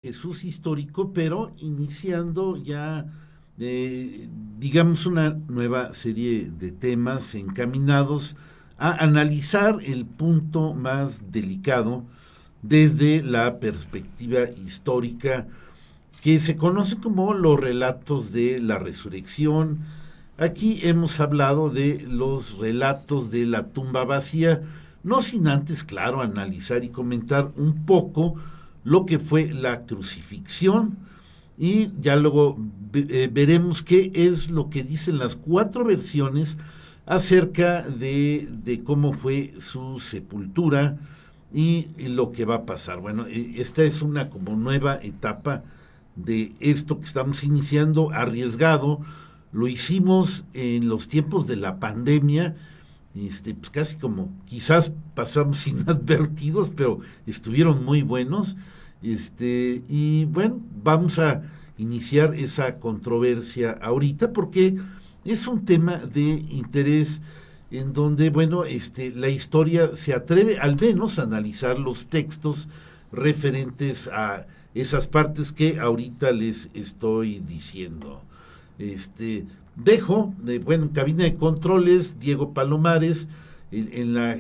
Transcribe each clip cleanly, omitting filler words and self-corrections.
Jesús histórico, pero iniciando ya, digamos, una nueva serie de temas encaminados a analizar el punto más delicado desde la perspectiva histórica que se conoce como los relatos de la resurrección. Aquí hemos hablado de los relatos de la tumba vacía, no sin antes, claro, analizar y comentar un poco lo que fue la crucifixión, y ya luego veremos qué es lo que dicen las cuatro versiones acerca de cómo fue su sepultura y lo que va a pasar. Bueno, esta es una como nueva etapa de esto que estamos iniciando, arriesgado. Lo hicimos en los tiempos de la pandemia, pues casi como quizás pasamos inadvertidos, pero estuvieron muy buenos. Y bueno, vamos a iniciar esa controversia ahorita porque es un tema de interés en donde, bueno, la historia se atreve al menos a analizar los textos referentes a esas partes que ahorita les estoy diciendo. Dejo, bueno, en cabina de controles, Diego Palomares, en la,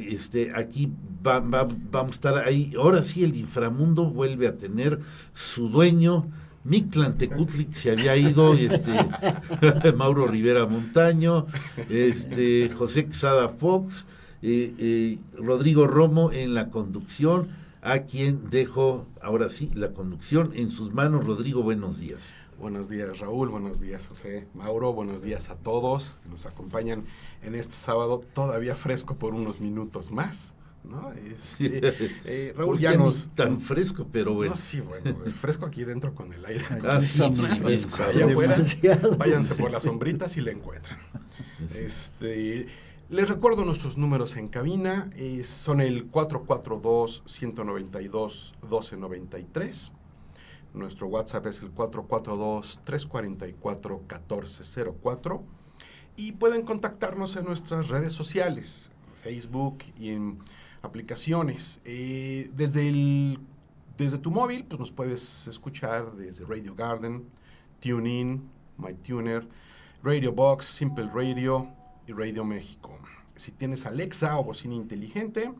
aquí vamos a estar ahí, ahora sí el inframundo vuelve a tener su dueño, Mictlantecutli, se había ido, Mauro Rivera Montaño, José Quesada Fox, Rodrigo Romo en la conducción, a quien dejo ahora sí la conducción en sus manos. Rodrigo, buenos días. Buenos días, Raúl, buenos días, José, Mauro, buenos días a todos que nos acompañan en este sábado, todavía fresco por unos minutos más, ¿no? Raúl, pues ya nos... tan fresco, pero bueno. No, sí, bueno, es fresco aquí dentro con el aire. Sí, fresco. Allá afuera, váyanse por las sombritas y le encuentran. Les recuerdo nuestros números en cabina, son el 442-192-1293. Nuestro WhatsApp es el 442-344-1404 y pueden contactarnos en nuestras redes sociales, Facebook y en aplicaciones. Desde tu móvil, pues nos puedes escuchar desde Radio Garden, TuneIn, MyTuner, Radio Box, Simple Radio y Radio México. Si tienes Alexa o bocina inteligente,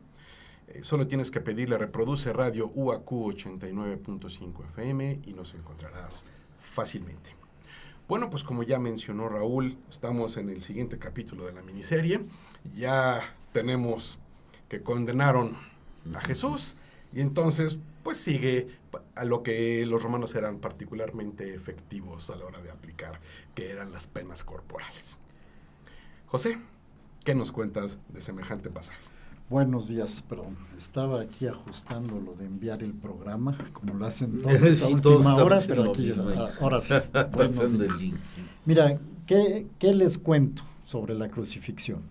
solo tienes que pedirle reproduce radio UAQ 89.5 FM y nos encontrarás fácilmente. Bueno, pues como ya mencionó Raúl, estamos en el siguiente capítulo de la miniserie. Ya tenemos que condenaron a Jesús y entonces pues sigue a lo que los romanos eran particularmente efectivos a la hora de aplicar, que eran las penas corporales. José, ¿qué nos cuentas de semejante pasaje? Buenos días, perdón. Estaba aquí ajustando lo de enviar el programa, como lo hacen todos sí, a última hora, pero aquí ahora sí. Buenos días. Mira, ¿qué les cuento sobre la crucifixión?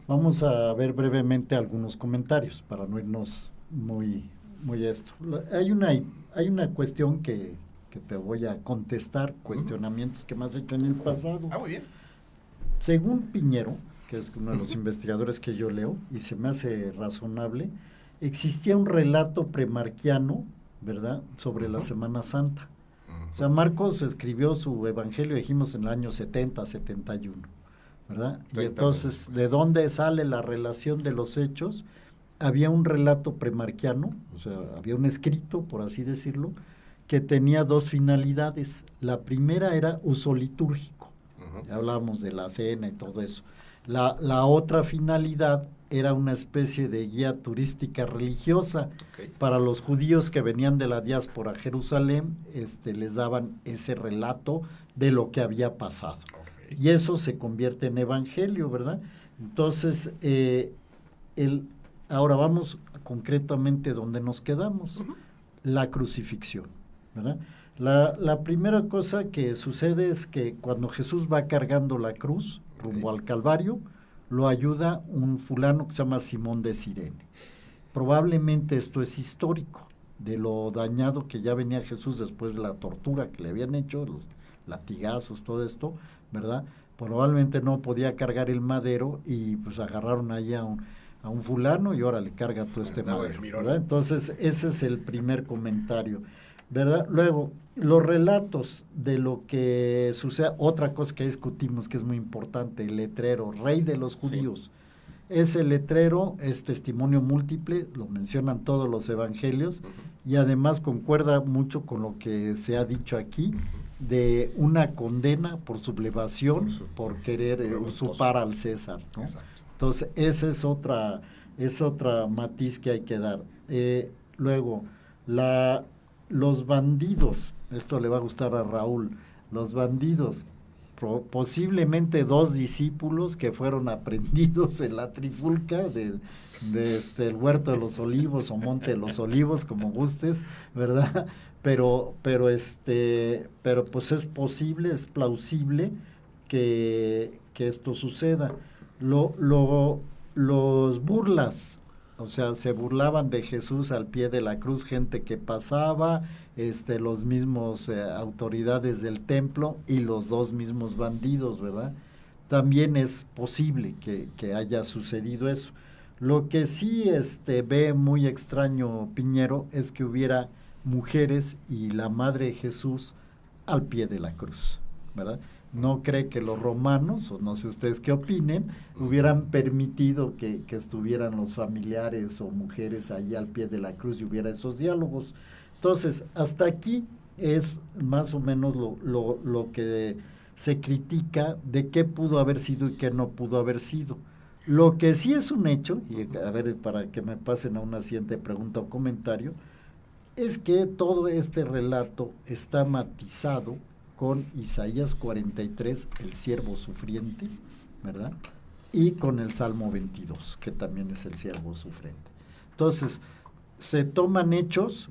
Vamos a ver brevemente algunos comentarios para no irnos muy esto. Hay una cuestión que te voy a contestar, cuestionamientos que me has hecho en el pasado. Muy bien. Según Piñero, que es uno de los investigadores que yo leo, y se me hace razonable, existía un relato premarquiano, ¿verdad?, sobre la Semana Santa. O sea, Marcos escribió su evangelio, dijimos, en el año 70, 71, ¿verdad? Y entonces, ¿de dónde sale la relación de los hechos? Había un relato premarquiano, o sea, había un escrito, por así decirlo, que tenía dos finalidades. La primera era uso litúrgico, ya hablábamos de la cena y todo eso. La otra finalidad era una especie de guía turística religiosa. Para los judíos que venían de la diáspora a Jerusalén, les daban ese relato de lo que había pasado. Y eso se convierte en evangelio, ¿verdad? Entonces, ahora vamos concretamente donde nos quedamos, la crucifixión, ¿verdad? La primera cosa que sucede es que cuando Jesús va cargando la cruz rumbo al Calvario, lo ayuda un fulano que se llama Simón de Cirene. Probablemente esto es histórico, de lo dañado que ya venía Jesús después de la tortura que le habían hecho, los latigazos, todo esto, ¿verdad? Probablemente no podía cargar el madero y pues agarraron ahí a un fulano y ahora le carga todo este madero, ¿verdad? Entonces ese es el primer comentario. ¿verdad? Luego, los relatos de lo que sucede, otra cosa que discutimos que es muy importante, el letrero, rey de los judíos. Ese letrero es testimonio múltiple, lo mencionan todos los evangelios, y además concuerda mucho con lo que se ha dicho aquí, de una condena por sublevación, por querer usurpar al César, ¿no? Entonces, esa es otra matiz que hay que dar. Luego, los bandidos, esto le va a gustar a Raúl, los bandidos, posiblemente 2 discípulos que fueron aprendidos en la trifulca el Huerto de los Olivos o Monte de los Olivos, como gustes, ¿verdad? Pero pues es posible, es plausible que esto suceda. Los burlas, o sea, se burlaban de Jesús al pie de la cruz, gente que pasaba, los mismos autoridades del templo y los 2 mismos bandidos, ¿verdad? También es posible que haya sucedido eso. Lo que sí ve muy extraño Piñero es que hubiera mujeres y la madre de Jesús al pie de la cruz, ¿verdad? No cree que los romanos, o no sé ustedes qué opinen, hubieran permitido que estuvieran los familiares o mujeres allí al pie de la cruz y hubiera esos diálogos. Entonces, hasta aquí es más o menos lo que se critica de qué pudo haber sido y qué no pudo haber sido. Lo que sí es un hecho, y a ver, para que me pasen a una siguiente pregunta o comentario, es que todo este relato está matizado con Isaías 43, el siervo sufriente, ¿verdad? Y con el Salmo 22, que también es el siervo sufriente. Entonces, se toman hechos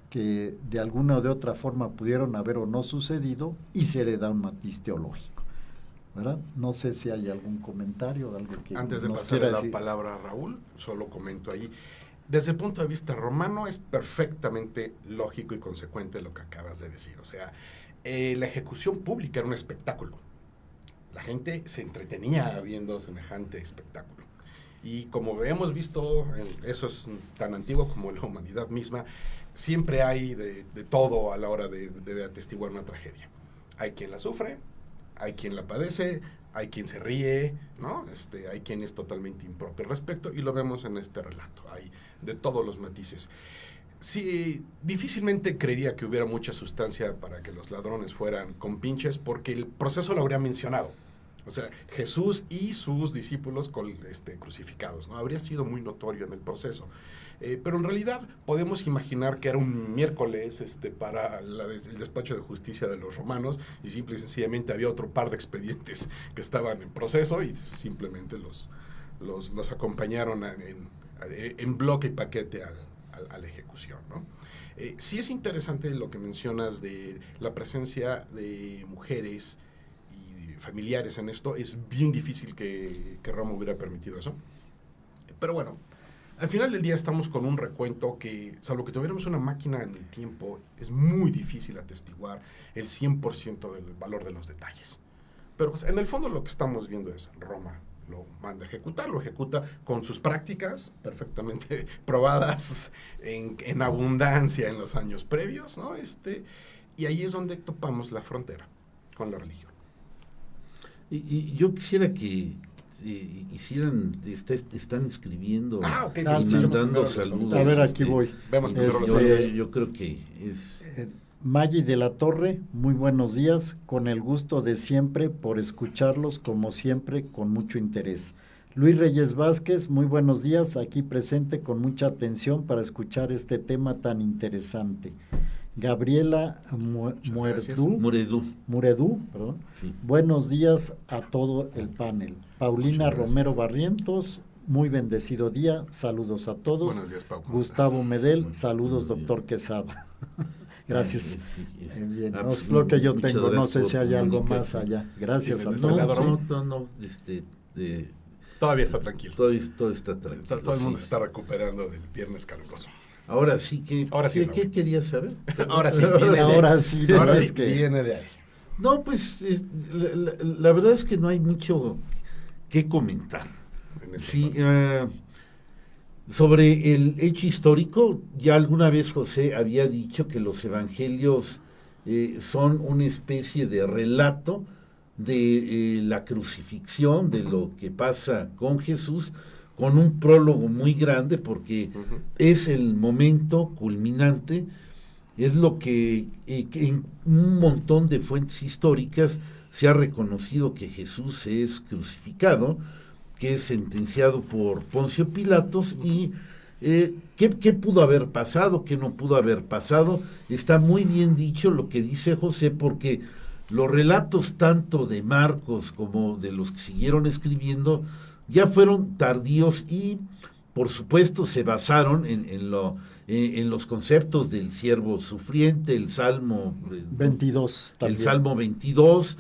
que de alguna o de otra forma pudieron haber o no sucedido y se le da un matiz teológico, ¿verdad? No sé si hay algún comentario, algo que antes de nos pasarle la decir. palabra a Raúl, solo comento ahí. Desde el punto de vista romano es perfectamente lógico y consecuente lo que acabas de decir. O sea, la ejecución pública era un espectáculo. La gente se entretenía viendo semejante espectáculo. Y como hemos visto, eso es tan antiguo como la humanidad misma, siempre hay de todo a la hora de atestiguar una tragedia. Hay quien la sufre, hay quien la padece, hay quien se ríe, ¿no? Hay quien es totalmente impropio al respecto, y lo vemos en este relato. Hay de todos los matices. Sí, difícilmente creería que hubiera mucha sustancia para que los ladrones fueran compinches, porque el proceso lo habría mencionado. O sea, Jesús y sus discípulos crucificados, ¿no? Habría sido muy notorio en el proceso. Pero en realidad podemos imaginar que era un miércoles para el despacho de justicia de los romanos, y simple y sencillamente había otro par de expedientes que estaban en proceso y simplemente los acompañaron en bloque y paquete a la ejecución, ¿no? Sí es interesante lo que mencionas de la presencia de mujeres y familiares en esto. Es bien difícil que Roma hubiera permitido eso. Pero bueno, al final del día estamos con un recuento que, salvo que tuviéramos una máquina en el tiempo, es muy difícil atestiguar el 100% del valor de los detalles. Pero pues, en el fondo lo que estamos viendo es Roma lo manda a ejecutar, lo ejecuta con sus prácticas perfectamente probadas en abundancia en los años previos, ¿no? Y ahí es donde topamos la frontera con la religión. Y yo quisiera que hicieran, están escribiendo Okay. y mandando saludos. A ver, aquí voy. Vemos primero los saludos. Yo creo que es... Maggi de la Torre, muy buenos días, con el gusto de siempre por escucharlos, como siempre, con mucho interés. Luis Reyes Vázquez, muy buenos días, aquí presente con mucha atención para escuchar este tema tan interesante. Gabriela Muredú, perdón. Sí. Buenos días a todo el panel. Paulina Romero Barrientos, muy bendecido día, saludos a todos. Buenos días, Pau. Gustavo Medel, saludos, doctor Quesada. Gracias. Bien, no es lo que yo tengo, no sé si hay algo más allá. Gracias a todos. No, todavía está tranquilo. Todo está tranquilo. Todo el mundo se está recuperando del viernes caluroso. Ahora sí que... ¿Qué querías saber? Ahora sí viene de ahí. No, pues la verdad es que no hay mucho que comentar. Sí, Sobre el hecho histórico, ya alguna vez José había dicho que los evangelios son una especie de relato de la crucifixión, de lo que pasa con Jesús, con un prólogo muy grande, porque es el momento culminante, es lo que en un montón de fuentes históricas se ha reconocido que Jesús es crucificado, que es sentenciado por Poncio Pilatos y ¿qué pudo haber pasado, qué no pudo haber pasado. Está muy bien dicho lo que dice José, porque los relatos tanto de Marcos como de los que siguieron escribiendo ya fueron tardíos y por supuesto se basaron en los conceptos del siervo sufriente, el Salmo 22 también. el Salmo 22,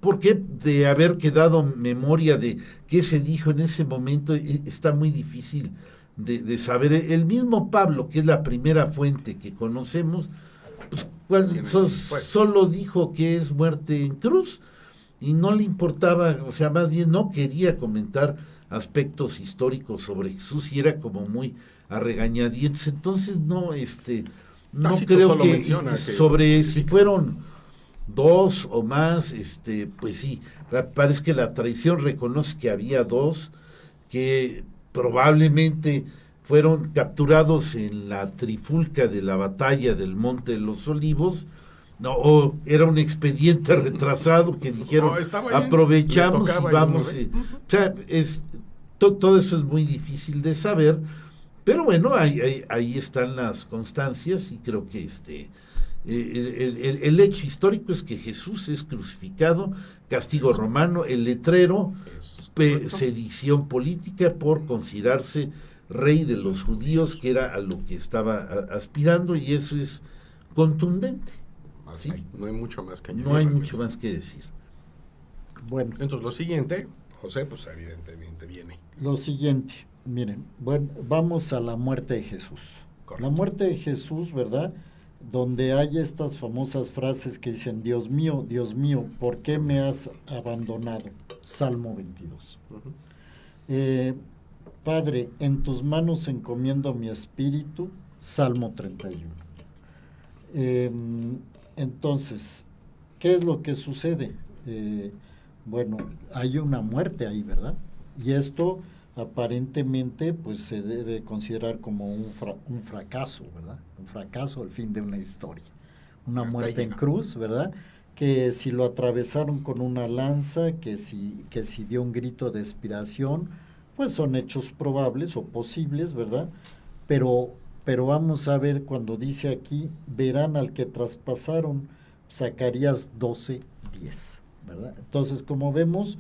porque de haber quedado memoria de qué se dijo en ese momento, está muy difícil de saber. El mismo Pablo, que es la primera fuente que conocemos, solo dijo que es muerte en cruz y no le importaba, o sea, más bien no quería comentar aspectos históricos sobre Jesús y era como muy a regañadientes. Entonces no creo que sobre si fueron dos o más, pues sí, parece que la tradición reconoce que había dos que probablemente fueron capturados en la trifulca de la batalla del Monte de los Olivos, no, o era un expediente retrasado que dijeron aprovechamos y vamos, o sea, todo eso es muy difícil de saber, pero bueno, ahí están las constancias y creo que el hecho histórico es que Jesús es crucificado, castigo romano, el letrero, sedición política por considerarse rey de los judíos, que era a lo que estaba aspirando, y eso es contundente. ¿Sí? No hay mucho más que añadir. No hay mucho más que decir. Bueno. Entonces lo siguiente, José, pues evidentemente viene. Lo siguiente, miren, bueno, vamos a la muerte de Jesús. Correcto. La muerte de Jesús, ¿verdad? Donde hay estas famosas frases que dicen, Dios mío, ¿por qué me has abandonado? Salmo 22. Padre, en tus manos encomiendo mi espíritu, Salmo 31. Entonces, ¿qué es lo que sucede? Bueno, hay una muerte ahí, ¿verdad? Y esto aparentemente pues se debe considerar como un fracaso, ¿verdad? Un fracaso, el fin de una historia. Una muerte en cruz, ¿verdad? Que si lo atravesaron con una lanza, que si dio un grito de expiración, pues son hechos probables o posibles, ¿verdad? Pero vamos a ver cuando dice aquí, verán al que traspasaron, Zacarías 12:10, ¿verdad? Entonces, como vemos,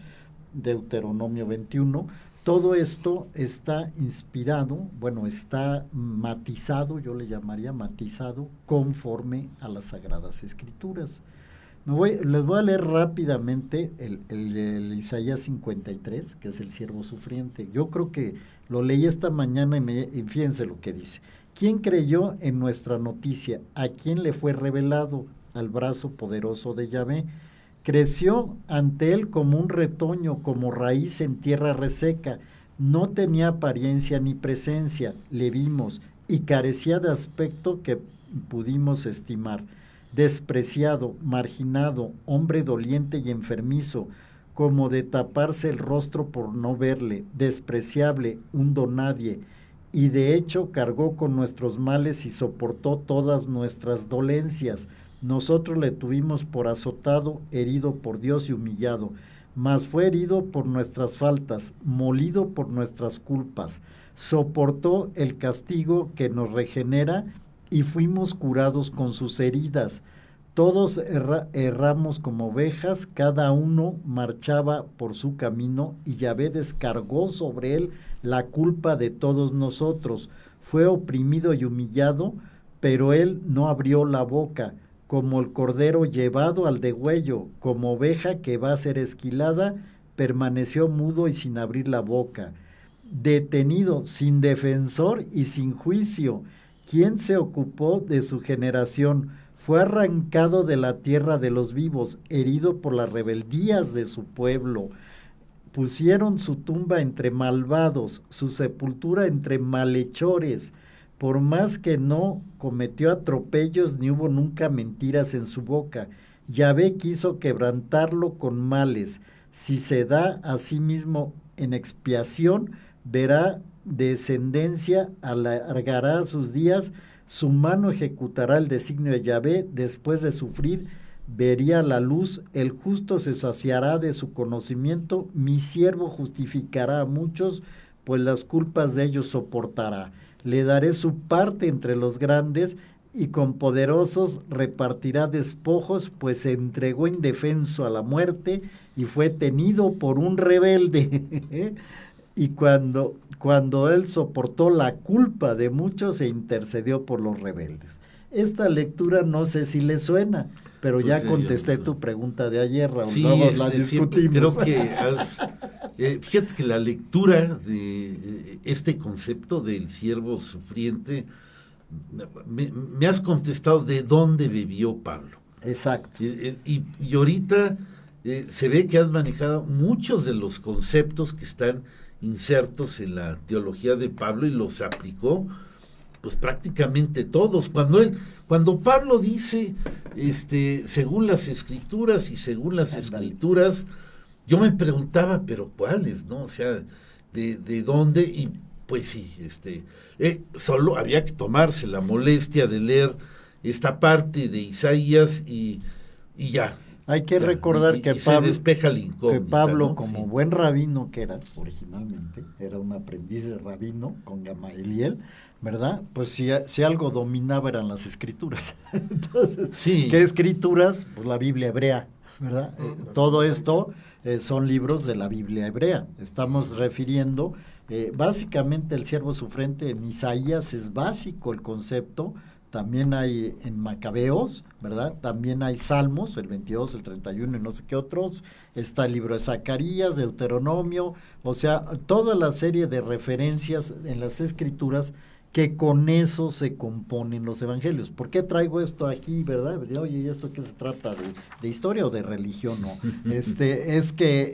Deuteronomio 21, todo esto está inspirado, bueno, está matizado, yo le llamaría matizado, conforme a las Sagradas Escrituras. Les voy a leer rápidamente el Isaías 53, que es el siervo sufriente. Yo creo que lo leí esta mañana y fíjense lo que dice. ¿Quién creyó en nuestra noticia? ¿A quién le fue revelado? Al brazo poderoso de Yahvé. Creció ante él como un retoño, como raíz en tierra reseca. No tenía apariencia ni presencia, le vimos, y carecía de aspecto que pudimos estimar. Despreciado, marginado, hombre doliente y enfermizo, como de taparse el rostro por no verle, despreciable, un donadie, y de hecho cargó con nuestros males y soportó todas nuestras dolencias. Nosotros le tuvimos por azotado, herido por Dios y humillado, mas fue herido por nuestras faltas, molido por nuestras culpas. Soportó el castigo que nos regenera y fuimos curados con sus heridas. Todos erramos como ovejas, cada uno marchaba por su camino y Yahvé descargó sobre él la culpa de todos nosotros. Fue oprimido y humillado, pero él no abrió la boca. Como el cordero llevado al degüello, como oveja que va a ser esquilada, permaneció mudo y sin abrir la boca. Detenido, sin defensor y sin juicio, ¿quién se ocupó de su generación? Fue arrancado de la tierra de los vivos, herido por las rebeldías de su pueblo. pusieron su tumba entre malvados, su sepultura entre malhechores. Por más que no cometió atropellos, ni hubo nunca mentiras en su boca. Yahvé quiso quebrantarlo con males. Si se da a sí mismo en expiación, verá descendencia, alargará sus días, su mano ejecutará el designio de Yahvé, después de sufrir, vería la luz, el justo se saciará de su conocimiento, mi siervo justificará a muchos, pues las culpas de ellos soportará. Le daré su parte entre los grandes, y con poderosos repartirá despojos, pues se entregó indefenso a la muerte, y fue tenido por un rebelde. Y cuando él soportó la culpa de muchos, se intercedió por los rebeldes. Esta lectura no sé si le suena, pero ya contesté tu pregunta de ayer, Raúl. Sí, vamos, la discutimos. Creo que fíjate que la lectura de este concepto del siervo sufriente, me has contestado de dónde bebió Pablo. Exacto. Y ahorita se ve que has manejado muchos de los conceptos que están insertos en la teología de Pablo y los aplicó pues prácticamente todos. Cuando Pablo dice según las escrituras y según las escrituras, yo me preguntaba, pero ¿cuáles? ¿No? O sea, de dónde, y pues sí, solo había que tomarse la molestia de leer esta parte de Isaías y ya. Hay que recordar que se despeja la incógnita, Pablo, ¿no? como Sí. buen rabino que era originalmente, era un aprendiz de rabino con Gamaliel, ¿verdad? Pues si algo dominaba eran las escrituras. Entonces, Sí. ¿qué escrituras? Pues la Biblia hebrea, ¿verdad? Todo esto son libros de la Biblia hebrea. Estamos refiriendo, básicamente el siervo sufriente en Isaías es básico el concepto. También hay en Macabeos, ¿verdad? También hay Salmos, el 22, el 31 y no sé qué otros. Está el libro de Zacarías, Deuteronomio, o sea, toda la serie de referencias en las escrituras que con eso se componen los evangelios. ¿Por qué traigo esto aquí, verdad? Oye, ¿y esto qué se trata? ¿De historia o de religión? No. Es que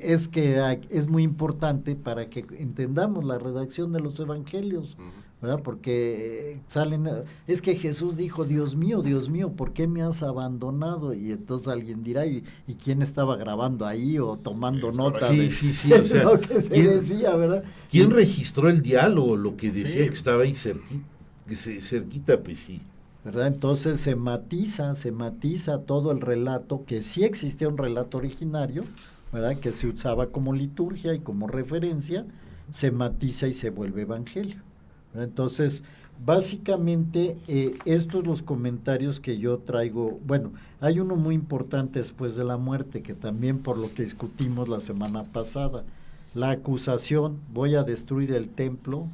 es muy importante para que entendamos la redacción de los evangelios, ¿verdad? Porque salen, es que Jesús dijo, Dios mío, ¿por qué me has abandonado? Y entonces alguien dirá, ¿y quién estaba grabando ahí o tomando nota Sí, de sí, o sea, lo que se decía, ¿verdad? ¿Quién registró el diálogo? Lo que decía Sí. que estaba ahí cerquita, pues sí. ¿Verdad? Entonces se matiza todo el relato, que sí existía un relato originario, ¿verdad? Que se usaba como liturgia y como referencia, se matiza y se vuelve evangelio, ¿verdad? Entonces, básicamente, estos los comentarios que yo traigo. Bueno, hay uno muy importante después de la muerte, que también por lo que discutimos la semana pasada, la acusación, voy a destruir el templo,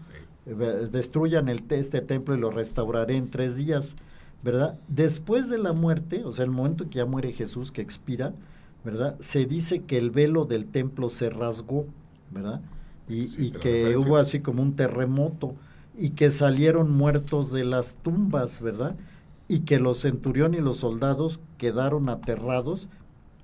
destruyan este templo y lo restauraré en 3 días, ¿verdad? Después de la muerte, o sea, el momento que ya muere Jesús, que expira, ¿verdad? Se dice que el velo del templo se rasgó, ¿verdad? Y que hubo así como un terremoto, y que salieron muertos de las tumbas, ¿verdad? Y que los centurión y los soldados quedaron aterrados,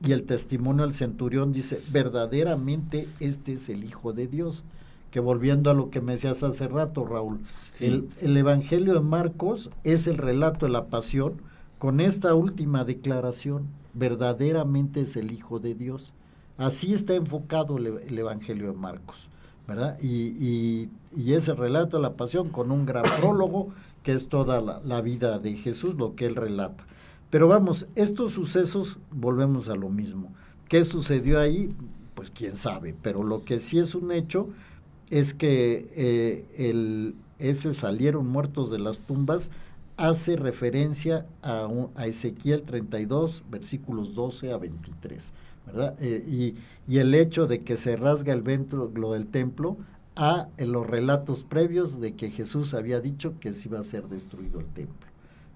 y el testimonio del centurión dice, verdaderamente este es el Hijo de Dios. Que volviendo a lo que me decías hace rato, Raúl, Sí. el Evangelio de Marcos es el relato de la pasión con esta última declaración, verdaderamente es el Hijo de Dios. Así está enfocado el Evangelio de Marcos, ¿verdad? Y es el relato de la pasión con un gran prólogo que es toda la vida de Jesús, lo que él relata. Pero vamos, estos sucesos, volvemos a lo mismo. ¿Qué sucedió ahí? Pues quién sabe, pero lo que sí es un hecho es que ese salieron muertos de las tumbas hace referencia a Ezequiel 32, versículos 12 a 23, ¿verdad? Y el hecho de que se rasga el velo del templo en los relatos previos de que Jesús había dicho que se iba a ser destruido el templo,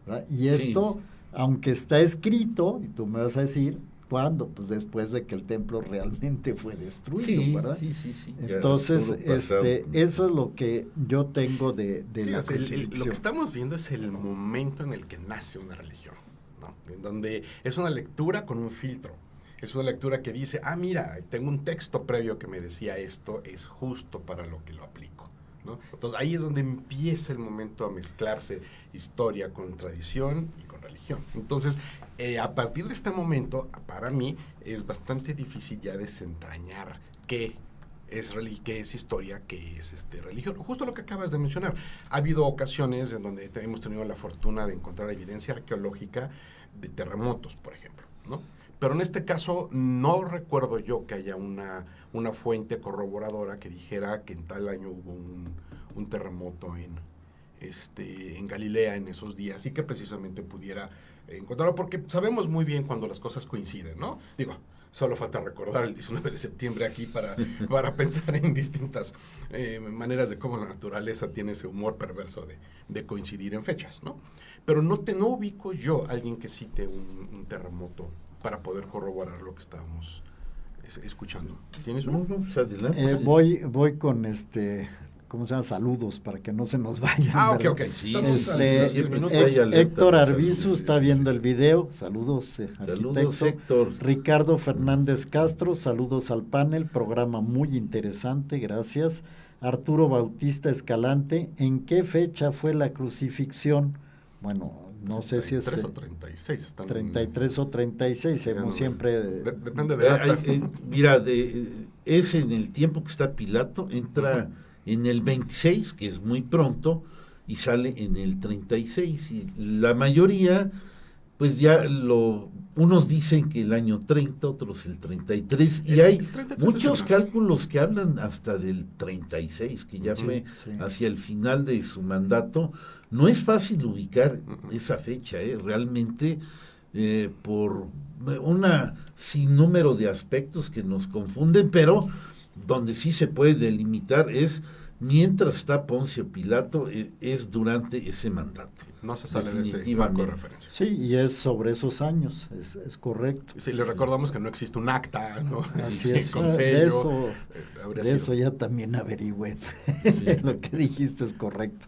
¿verdad? Y esto, aunque está escrito, y tú me vas a decir, ¿cuándo? Pues después de que el templo realmente fue destruido, ¿verdad? Sí. Entonces, eso es lo que yo tengo de la o sea, crucifixión. lo que estamos viendo es el momento en el que nace una religión, ¿no? En donde es una lectura con un filtro. Es una lectura que dice, mira, tengo un texto previo que me decía esto, es justo para lo que lo aplico, ¿no? Entonces ahí es donde empieza el momento a mezclarse historia con tradición y con religión. Entonces, a partir de este momento, para mí, es bastante difícil ya desentrañar qué es historia, qué es religión. Justo lo que acabas de mencionar. Ha habido ocasiones en donde hemos tenido la fortuna de encontrar evidencia arqueológica de terremotos, por ejemplo, ¿no? Pero en este caso no recuerdo yo que haya una fuente corroboradora que dijera que en tal año hubo un terremoto en Galilea en esos días y que precisamente pudiera encontrarlo, porque sabemos muy bien cuando las cosas coinciden, ¿no? Digo, solo falta recordar el 19 de septiembre aquí para pensar en distintas maneras de cómo la naturaleza tiene ese humor perverso de coincidir en fechas, ¿no? Pero no ubico yo a alguien que cite un terremoto para poder corroborar lo que estábamos escuchando. ¿Tienes uno? No, pues adelante. Voy con ¿cómo se llama? Saludos para que no se nos vayan. Ok. Sí, siempre Héctor Arbizu está viendo el video. Saludos, Saludos, arquitecto. Héctor. Ricardo Fernández Castro, saludos al panel. Programa muy interesante, gracias. Arturo Bautista Escalante, ¿en qué fecha fue la crucifixión? Bueno, no sé si es 33 o 36. 33 o 36, hemos siempre... Depende de Mira, es en el tiempo que está Pilato, entra en el 26, que es muy pronto, y sale en el 36. Y la mayoría, pues ya unos dicen que el año 30, otros el 33, y hay muchos cálculos que hablan hasta del 36, que ya fue hacia el final de su mandato. No es fácil ubicar esa fecha, realmente, por una sinnúmero de aspectos que nos confunden, pero donde sí se puede delimitar es mientras está Poncio Pilato, es durante ese mandato. No se sale de ese marco de referencia. Sí, y es sobre esos años, es correcto. Sí, le recordamos que no existe un acta, ¿no? Así es, con sello, de eso ya también averigüen. Lo que dijiste es correcto.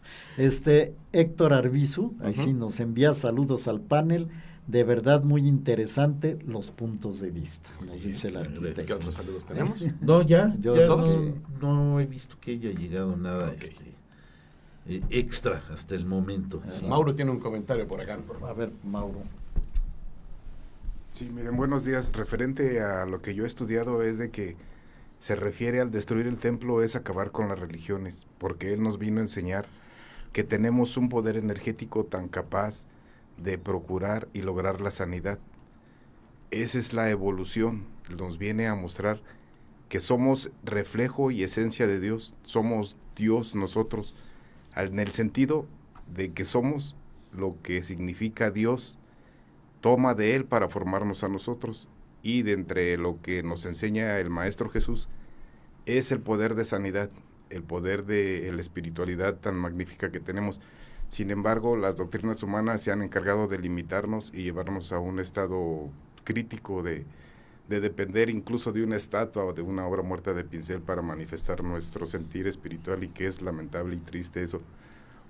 Héctor Arbizu, ahí sí nos envía saludos al panel. De verdad muy interesante los puntos de vista, nos dice el arquitecto. ¿Qué otros saludos tenemos? No, ya ¿todos? no he visto que haya llegado nada extra hasta el momento. Sí. Mauro tiene un comentario por acá. A ver, Mauro. Sí, miren, buenos días. Referente a lo que yo he estudiado es de que se refiere al destruir el templo es acabar con las religiones, porque él nos vino a enseñar que tenemos un poder energético tan capaz de procurar y lograr la sanidad. Esa es la evolución, nos viene a mostrar que somos reflejo y esencia de Dios, somos Dios nosotros, en el sentido de que somos lo que significa Dios, toma de Él para formarnos a nosotros, y de entre lo que nos enseña el Maestro Jesús es el poder de sanidad, el poder de la espiritualidad tan magnífica que tenemos. Sin embargo, las doctrinas humanas se han encargado de limitarnos y llevarnos a un estado crítico de depender incluso de una estatua o de una obra muerta de pincel para manifestar nuestro sentir espiritual, y que es lamentable y triste eso.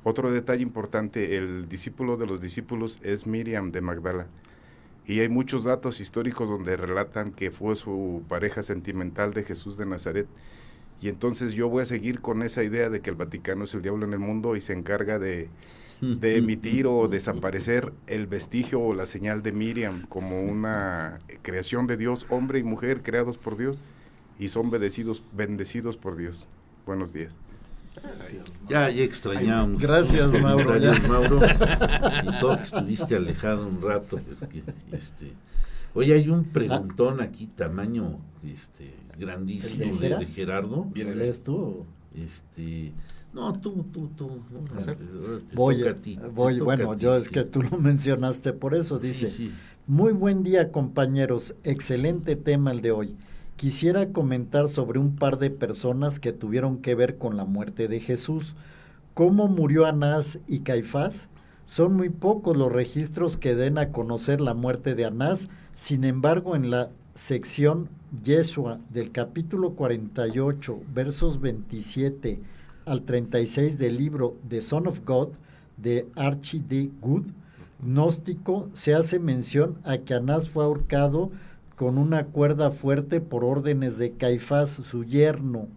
Otro detalle importante, el discípulo de los discípulos es Miriam de Magdala, y hay muchos datos históricos donde relatan que fue su pareja sentimental de Jesús de Nazaret. Y entonces yo voy a seguir con esa idea de que el Vaticano es el diablo en el mundo y se encarga de emitir o desaparecer el vestigio o la señal de Miriam como una creación de Dios, hombre y mujer creados por Dios, y son bendecidos por Dios. Buenos días. Ya extrañamos. Gracias, Mauro. Mauro. Y todo que estuviste alejado un rato. Pues que, Oye, hay un preguntón aquí, tamaño grandísimo de Gerardo. ¿Lees tú? No, tú. Voy, bueno, yo es que tú lo mencionaste por eso, dice. Sí. Muy buen día, compañeros, excelente tema el de hoy. Quisiera comentar sobre un par de personas que tuvieron que ver con la muerte de Jesús. ¿Cómo murió Anás y Caifás? Son muy pocos los registros que den a conocer la muerte de Anás. Sin embargo, en la sección Yeshua del capítulo 48, versos 27 al 36 del libro The Son of God de Archie D. Good, gnóstico, se hace mención a que Anás fue ahorcado con una cuerda fuerte por órdenes de Caifás, su yerno,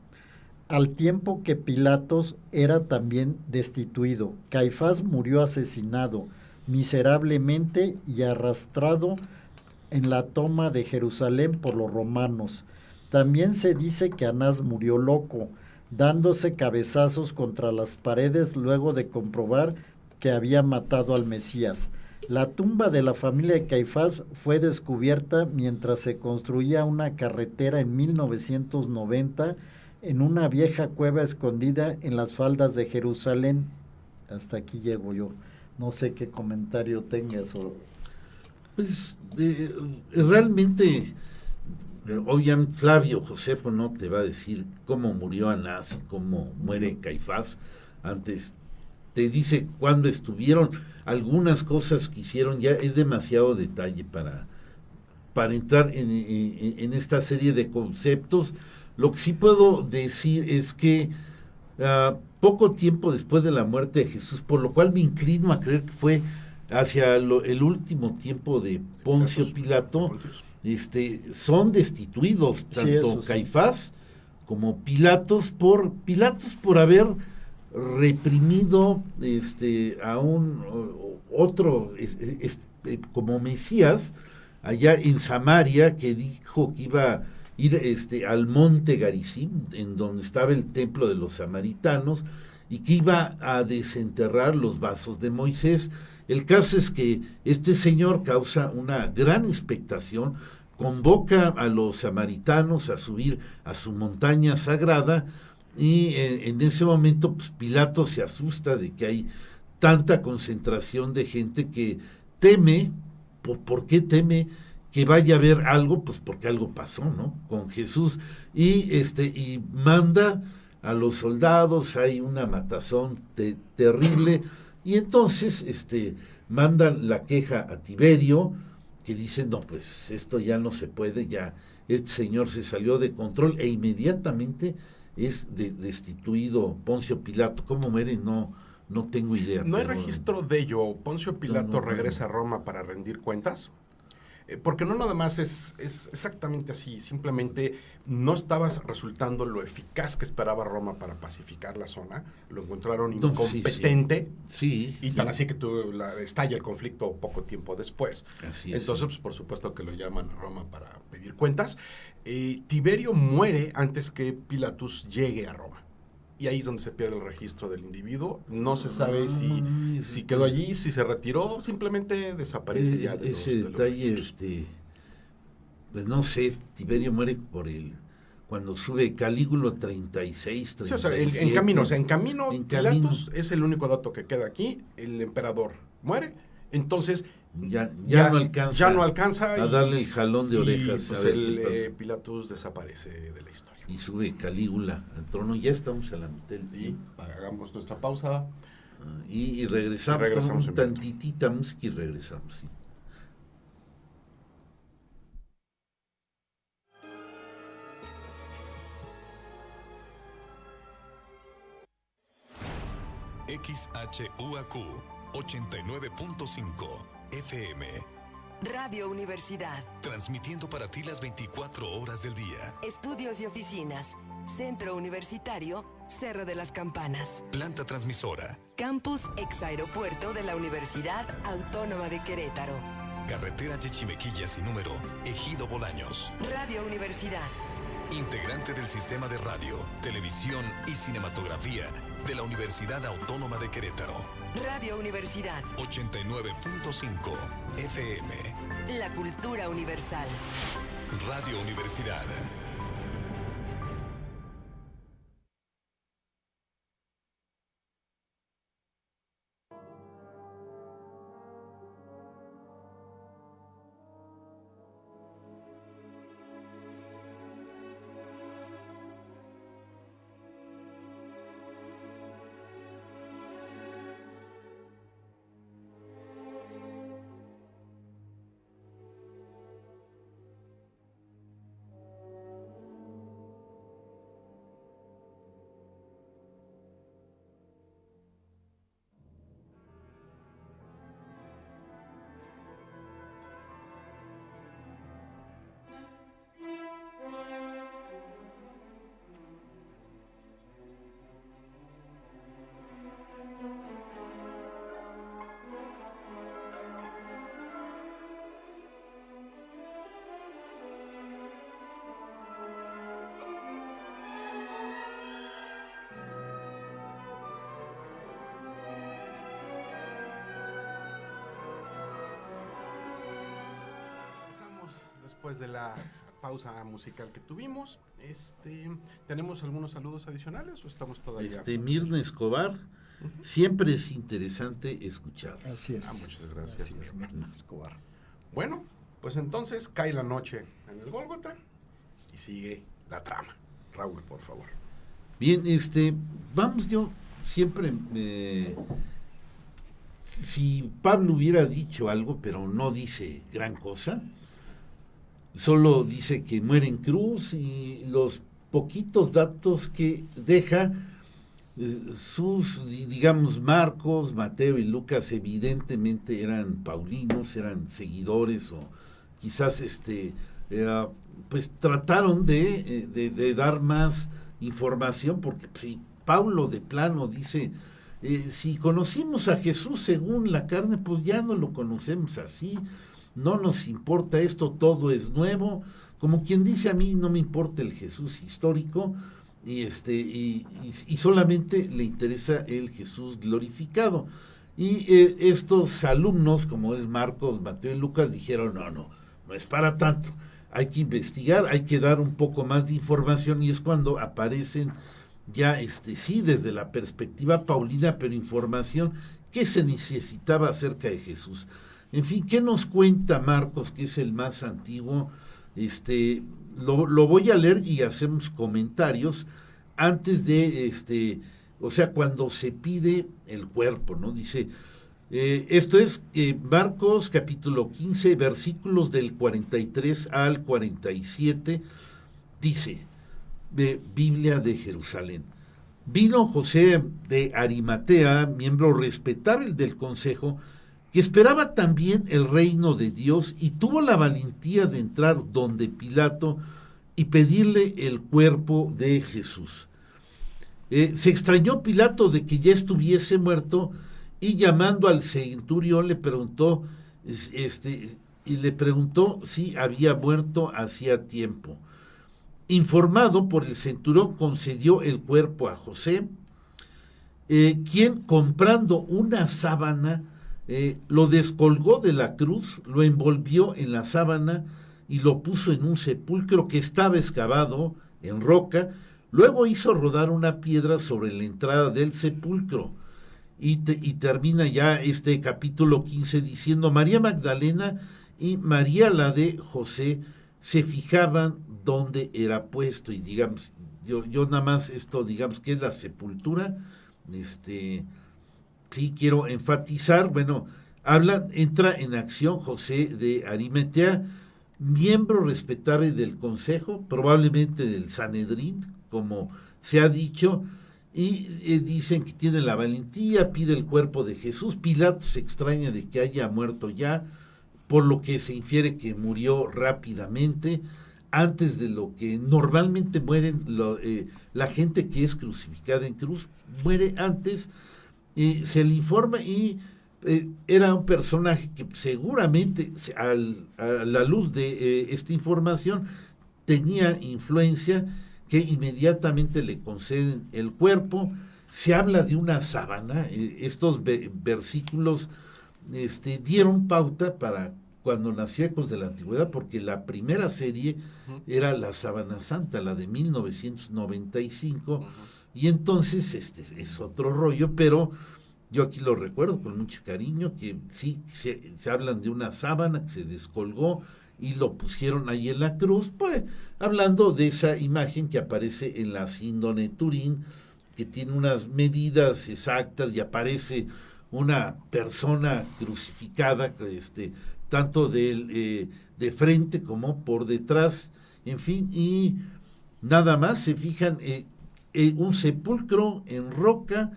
al tiempo que Pilatos era también destituido. Caifás murió asesinado miserablemente y arrastrado en la toma de Jerusalén por los romanos. También se dice que Anás murió loco, dándose cabezazos contra las paredes luego de comprobar que había matado al Mesías. La tumba de la familia de Caifás fue descubierta mientras se construía una carretera en 1990 en una vieja cueva escondida en las faldas de Jerusalén. Hasta aquí llego yo. No sé qué comentario tengas. Pues realmente, obviamente Flavio Josefo no te va a decir cómo murió Anás y cómo muere Caifás. Antes te dice cuándo estuvieron, algunas cosas que hicieron, ya es demasiado detalle para entrar en esta serie de conceptos. Lo que sí puedo decir es que poco tiempo después de la muerte de Jesús, por lo cual me inclino a creer que fue hacia el último tiempo de Poncio Pilato, son destituidos tanto sí. Caifás como Pilatos por haber reprimido a un otro como Mesías allá en Samaria, que dijo que iba a ir al monte Garizim, en donde estaba el templo de los samaritanos, y que iba a desenterrar los vasos de Moisés. El caso es que este señor causa una gran expectación, convoca a los samaritanos a subir a su montaña sagrada, y en ese momento pues, Pilato se asusta de que hay tanta concentración de gente que teme. ¿Por qué teme? Que vaya a haber algo, pues porque algo pasó, ¿no? Con Jesús, y manda a los soldados, hay una matazón terrible, y entonces mandan la queja a Tiberio, que dice, no, pues esto ya no se puede, ya este señor se salió de control, e inmediatamente es destituido Poncio Pilato. ¿Cómo muere? No tengo idea. No hay registro de ello. Poncio Pilato regresa a Roma para rendir cuentas. Porque no nada más es exactamente así, simplemente no estaba resultando lo eficaz que esperaba Roma para pacificar la zona, lo encontraron incompetente, sí. Y tan así que estalla el conflicto poco tiempo después. Así es, entonces, pues, por supuesto que lo llaman a Roma para pedir cuentas. Tiberio muere antes que Pilatus llegue a Roma. Y ahí es donde se pierde el registro del individuo. No se sabe si quedó allí, si se retiró, simplemente desaparece ya de ese los detalle, registros. pues no sé, Tiberio muere cuando sube Calígulo 36, 37. Sí, o sea, en camino Pilatus es el único dato que queda aquí. El emperador muere, entonces ya no alcanza a darle el jalón de orejas. Y pues Pilatus desaparece de la historia. Y sube Calígula al trono. Ya estamos a la mitad del tiempo. Hagamos nuestra pausa. Y regresamos con tantitita música y regresamos, sí. XHUAQ 89.5 FM. Radio Universidad. Transmitiendo para ti las 24 horas del día. Estudios y oficinas. Centro Universitario, Cerro de las Campanas. Planta transmisora. Campus Exaeropuerto de la Universidad Autónoma de Querétaro. Carretera Yechimequilla sin número, Ejido Bolaños. Radio Universidad. Integrante del Sistema de Radio, Televisión y Cinematografía de la Universidad Autónoma de Querétaro. Radio Universidad. 89.5 FM. La cultura universal. Radio Universidad. después de la pausa musical que tuvimos, ¿tenemos algunos saludos adicionales o estamos todavía? Mirna Escobar, siempre es interesante escuchar. Así es. Muchas gracias. Así es, Mirna Escobar. Bueno, pues entonces cae la noche en el Gólgota y sigue la trama. Raúl, por favor. Bien, vamos, yo siempre si Pablo hubiera dicho algo, pero no dice gran cosa, solo dice que muere en cruz y los poquitos datos que deja, digamos, Marcos, Mateo y Lucas evidentemente eran paulinos, eran seguidores o quizás pues trataron de dar más información, porque si Pablo de plano dice, si conocimos a Jesús según la carne, pues ya no lo conocemos así, no nos importa esto, todo es nuevo, como quien dice, a mí no me importa el Jesús histórico, y solamente le interesa el Jesús glorificado. Y estos alumnos, como es Marcos, Mateo y Lucas, dijeron, no es para tanto, hay que investigar, hay que dar un poco más de información, y es cuando aparecen ya, sí, desde la perspectiva paulina, pero información que se necesitaba acerca de Jesús. En fin, ¿qué nos cuenta Marcos, que es el más antiguo? Lo voy a leer y hacemos comentarios antes de, o sea, cuando se pide el cuerpo, ¿no? Dice, esto es Marcos capítulo 15, versículos del 43 al 47, dice, Biblia de Jerusalén. Vino José de Arimatea, miembro respetable del consejo, que esperaba también el reino de Dios, y tuvo la valentía de entrar donde Pilato y pedirle el cuerpo de Jesús. Se extrañó Pilato de que ya estuviese muerto, y llamando al centurión le preguntó si había muerto hacía tiempo. Informado por el centurión, concedió el cuerpo a José, quien, comprando una sábana, lo descolgó de la cruz, lo envolvió en la sábana y lo puso en un sepulcro que estaba excavado en roca. Luego hizo rodar una piedra sobre la entrada del sepulcro. Y termina ya este capítulo 15 diciendo, María Magdalena y María la de José se fijaban dónde era puesto. Y digamos, yo nada más digamos que es la sepultura. Sí quiero enfatizar, bueno, entra en acción José de Arimatea, miembro respetable del consejo, probablemente del Sanedrín, como se ha dicho, y dicen que tiene la valentía, pide el cuerpo de Jesús. Pilato se extraña de que haya muerto ya, por lo que se infiere que murió rápidamente, antes de lo que normalmente mueren la gente que es crucificada en cruz, muere antes. Se le informa y era un personaje que seguramente a la luz de esta información tenía influencia, que inmediatamente le conceden el cuerpo. Se habla de una sábana. Estos versículos dieron pauta para cuando nació Ecos de la Antigüedad, porque la primera serie era La Sábana Santa, la de 1995, y entonces es otro rollo, pero yo aquí lo recuerdo con mucho cariño, que sí, se hablan de una sábana que se descolgó y lo pusieron ahí en la cruz, pues hablando de esa imagen que aparece en la Síndone de Turín, que tiene unas medidas exactas y aparece una persona crucificada, tanto de frente como por detrás, en fin, y nada más se fijan un sepulcro en roca,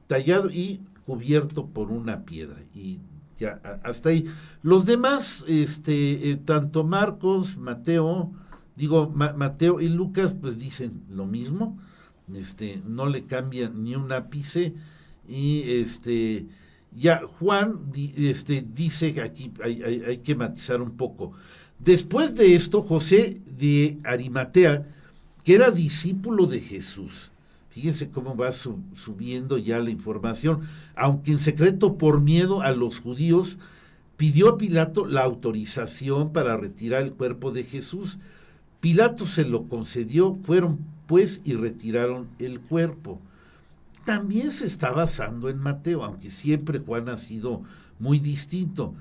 tallado y cubierto por una piedra, y ya hasta ahí. Los demás, tanto Marcos, Mateo y Lucas, pues dicen lo mismo, no le cambian ni un ápice, y ya Juan dice que aquí hay que matizar un poco. Después de esto, José de Arimatea, que era discípulo de Jesús, fíjense cómo va subiendo ya la información, aunque en secreto por miedo a los judíos, pidió a Pilato la autorización para retirar el cuerpo de Jesús. Pilato se lo concedió, fueron pues y retiraron el cuerpo. También se está basando en Mateo, aunque siempre Juan ha sido muy distinto.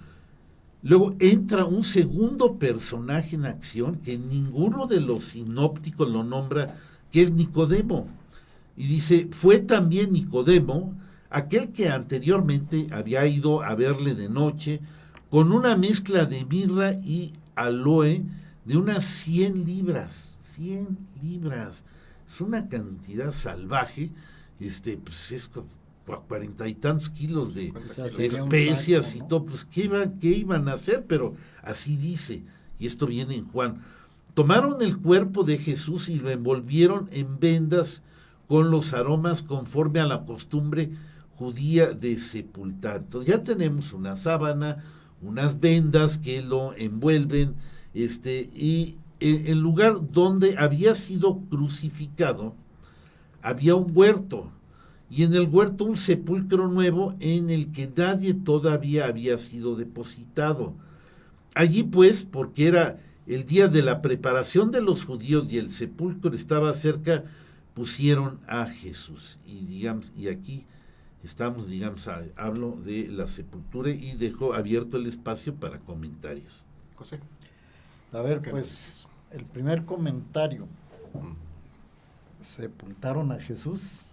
Luego entra un segundo personaje en acción que ninguno de los sinópticos lo nombra, que es Nicodemo. Y dice, fue también Nicodemo, aquel que anteriormente había ido a verle de noche, con una mezcla de mirra y aloe de unas 100 libras. 100 libras. Es una cantidad salvaje, pues es 40 y tantos kilos de especias saco, ¿no? Y todo, pues ¿qué iban a hacer? Pero así dice, y esto viene en Juan. Tomaron el cuerpo de Jesús y lo envolvieron en vendas con los aromas conforme a la costumbre judía de sepultar. Entonces ya tenemos una sábana, unas vendas que lo envuelven, y el lugar donde había sido crucificado había un huerto, y en el huerto un sepulcro nuevo en el que nadie todavía había sido depositado. Allí pues, porque era el día de la preparación de los judíos y el sepulcro estaba cerca, pusieron a Jesús. Y aquí estamos, hablo de la sepultura y dejo abierto el espacio para comentarios. José. A ver, pues, el primer comentario. ¿Sepultaron a Jesús?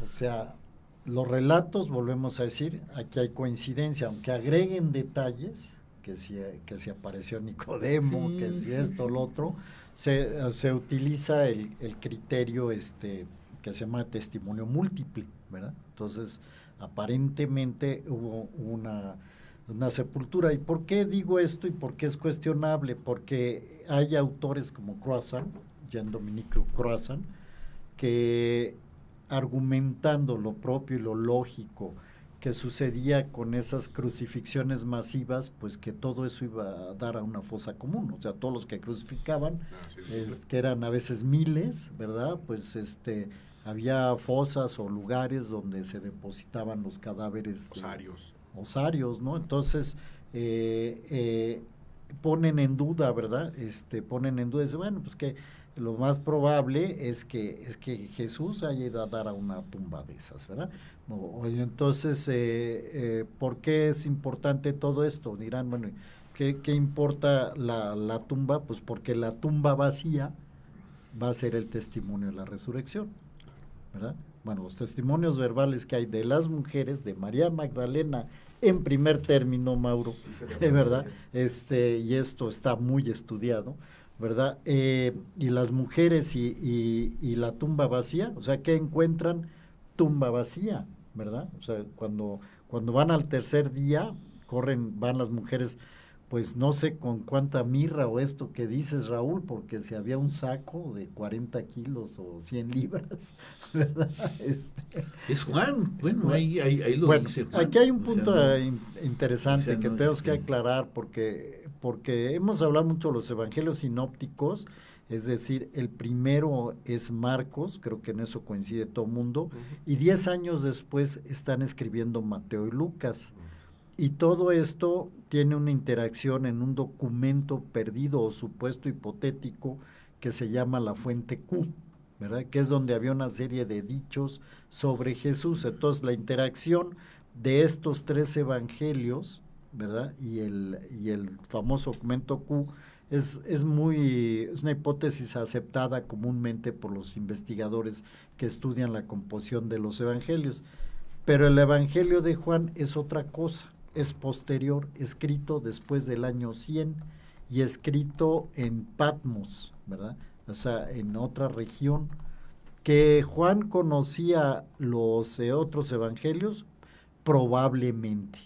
O sea, los relatos, volvemos a decir, aquí hay coincidencia, aunque agreguen detalles, que si apareció Nicodemo, sí, que si esto, lo otro, se utiliza el criterio que se llama testimonio múltiple, ¿verdad? Entonces, aparentemente hubo una sepultura. ¿Y por qué digo esto y por qué es cuestionable? Porque hay autores como Croissant, Jean-Dominique Croissant, que argumentando lo propio y lo lógico que sucedía con esas crucifixiones masivas, pues que todo eso iba a dar a una fosa común, o sea, todos los que crucificaban, que eran a veces miles, ¿verdad? Pues había fosas o lugares donde se depositaban los cadáveres. Osarios, ¿no? Entonces, ponen en duda, ¿verdad? Ponen en duda, bueno, pues que lo más probable es que Jesús haya ido a dar a una tumba de esas, ¿verdad? Entonces, ¿por qué es importante todo esto? Dirán, bueno, ¿qué importa la tumba? Pues porque la tumba vacía va a ser el testimonio de la resurrección, ¿verdad? Bueno, los testimonios verbales que hay de las mujeres, de María Magdalena, en primer término, Mauro, ¿verdad? Y esto está muy estudiado, ¿verdad? Y las mujeres y la tumba vacía, o sea, ¿qué encuentran? Tumba vacía, ¿verdad? O sea, cuando van al tercer día, van las mujeres, pues no sé con cuánta mirra o esto que dices, Raúl, porque si había un saco de 40 kilos o 100 libras, ¿verdad? Es Juan, bueno, ahí lo dice Juan. Aquí hay un punto interesante que tenemos que aclarar, porque hemos hablado mucho de los evangelios sinópticos, es decir, el primero es Marcos, creo que en eso coincide todo el mundo, y 10 años después están escribiendo Mateo y Lucas. Y todo esto tiene una interacción en un documento perdido o supuesto hipotético que se llama la fuente Q, ¿verdad? Que es donde había una serie de dichos sobre Jesús. Entonces, la interacción de estos 3 evangelios, ¿verdad? Y el famoso documento Q es una hipótesis aceptada comúnmente por los investigadores que estudian la composición de los evangelios. Pero el evangelio de Juan es otra cosa. Es posterior, escrito después del año 100 y escrito en Patmos, ¿verdad? O sea, en otra región. ¿Que Juan conocía los otros evangelios? Probablemente.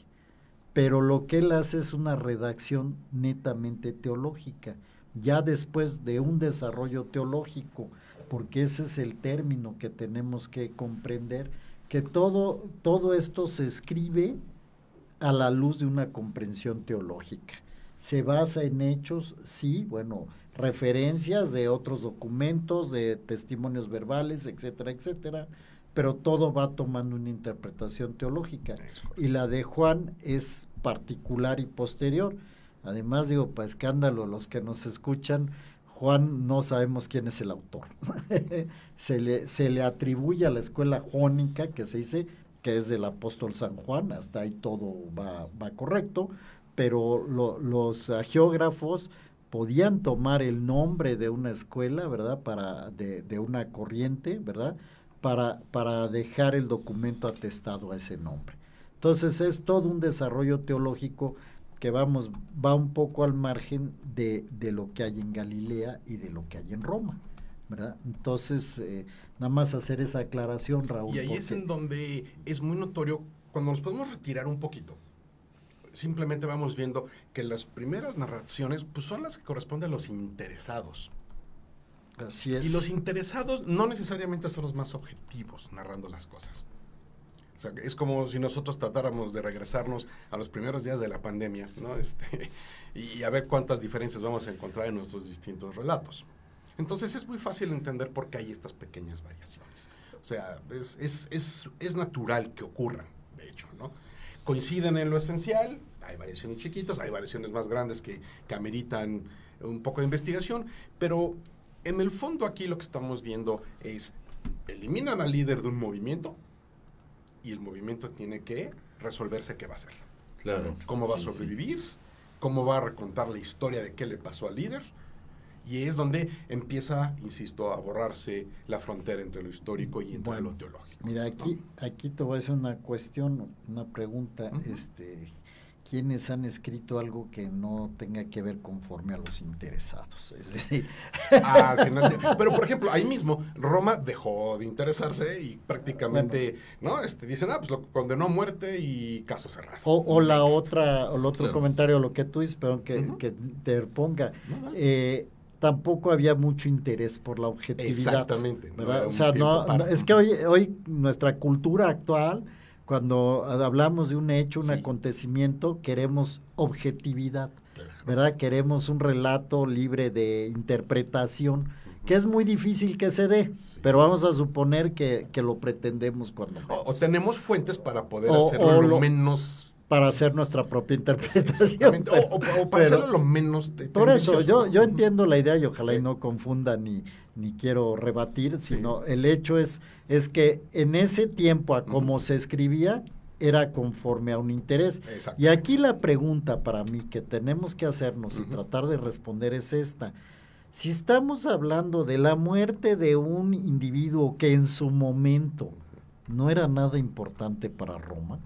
Pero lo que él hace es una redacción netamente teológica, ya después de un desarrollo teológico, porque ese es el término que tenemos que comprender, que todo esto se escribe a la luz de una comprensión teológica. Se basa en hechos, sí, bueno, referencias de otros documentos, de testimonios verbales, etcétera, etcétera, pero todo va tomando una interpretación teológica. Y la de Juan es particular y posterior. Además, digo, para escándalo, los que nos escuchan, Juan no sabemos quién es el autor. se le atribuye a la escuela jónica, que se dice que es del apóstol San Juan, hasta ahí todo va correcto, pero los geógrafos podían tomar el nombre de una escuela, ¿verdad? De una corriente, ¿verdad? Para dejar el documento atestado a ese nombre. Entonces es todo un desarrollo teológico que va un poco al margen de lo que hay en Galilea y de lo que hay en Roma, ¿verdad? Entonces, nada más hacer esa aclaración, Raúl. Y ahí es en donde es muy notorio, cuando nos podemos retirar un poquito, simplemente vamos viendo que las primeras narraciones pues son las que corresponden a los interesados. Así es. Y los interesados no necesariamente son los más objetivos narrando las cosas. O sea, es como si nosotros tratáramos de regresarnos a los primeros días de la pandemia, ¿no? Y a ver cuántas diferencias vamos a encontrar en nuestros distintos relatos. Entonces es muy fácil entender por qué hay estas pequeñas variaciones. O sea, es natural que ocurran, de hecho, ¿no? Coinciden en lo esencial, hay variaciones chiquitas, hay variaciones más grandes que ameritan un poco de investigación, pero en el fondo aquí lo que estamos viendo es, eliminan al líder de un movimiento y el movimiento tiene que resolverse qué va a hacer. Claro. Cómo va a sobrevivir, cómo va a recontar la historia de qué le pasó al líder, y es donde empieza, insisto, a borrarse la frontera entre lo histórico y entre lo teológico. Mira, aquí te voy a hacer una cuestión, una pregunta, ¿quiénes han escrito algo que no tenga que ver conforme a los interesados? Es decir, al final pero por ejemplo, ahí mismo Roma dejó de interesarse y prácticamente, ¿no? Dicen, pues lo condenó a muerte y caso cerrado. O el otro Claro. comentario, lo que tú dices, perdón que te ponga, tampoco había mucho interés por la objetividad. Exactamente. ¿Verdad? O sea, es que hoy nuestra cultura actual, cuando hablamos de un hecho, un acontecimiento, queremos objetividad, ¿verdad? Queremos un relato libre de interpretación, que es muy difícil que se dé, pero vamos a suponer que lo pretendemos cuando o tenemos fuentes para poder hacerlo lo menos... Para hacer nuestra propia interpretación. Exactamente. O para hacerlo lo menos... Por eso, yo entiendo la idea y ojalá y no confunda ni quiero rebatir, sino el hecho es que en ese tiempo, a como se escribía, era conforme a un interés. Y aquí la pregunta para mí que tenemos que hacernos y tratar de responder es esta. Si estamos hablando de la muerte de un individuo que en su momento no era nada importante para Roma,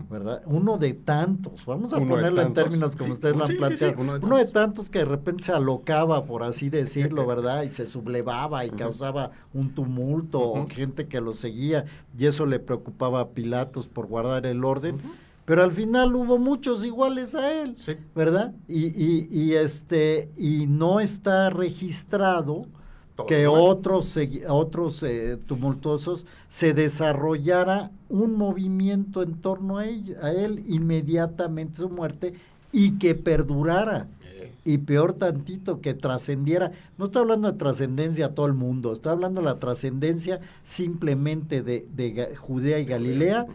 ¿verdad? Uno de tantos, vamos a ponerlo en términos como ustedes lo han planteado, uno de tantos que de repente se alocaba, por así decirlo, ¿verdad? Y se sublevaba y causaba un tumulto, o gente que lo seguía, y eso le preocupaba a Pilatos por guardar el orden, pero al final hubo muchos iguales a él, ¿verdad? Y no está registrado que otros tumultuosos se desarrollara un movimiento en torno a él inmediatamente su muerte y que perdurara. Y peor tantito, que trascendiera. No estoy hablando de trascendencia a todo el mundo, estoy hablando de la trascendencia simplemente de Judea y Galilea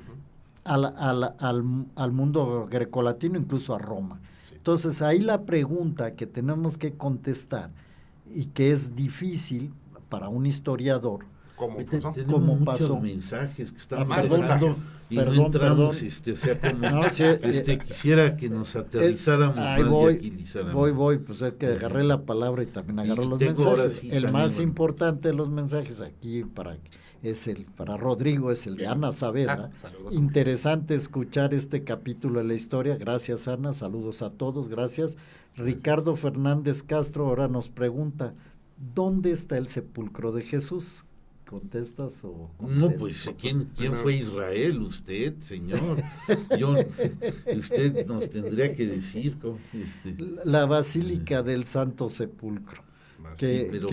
al mundo grecolatino, incluso a Roma. Entonces ahí la pregunta que tenemos que contestar y que es difícil para un historiador. ¿Cómo Tenemos muchos mensajes que están pasando y no entramos, quisiera que nos aterrizáramos más y agilizáramos. Voy, pues es que agarré la palabra y también agarré los mensajes. El más importante de los mensajes aquí para Rodrigo es el de Ana Saavedra. Interesante escuchar este capítulo de la historia. Gracias, Ana, saludos a todos, gracias. Ricardo Fernández Castro ahora nos pregunta, ¿dónde está el sepulcro de Jesús? ¿Contestas o contestas? No, pues, ¿quién fue Israel? Usted, señor. Usted nos tendría que decir. La Basílica del Santo Sepulcro. Pero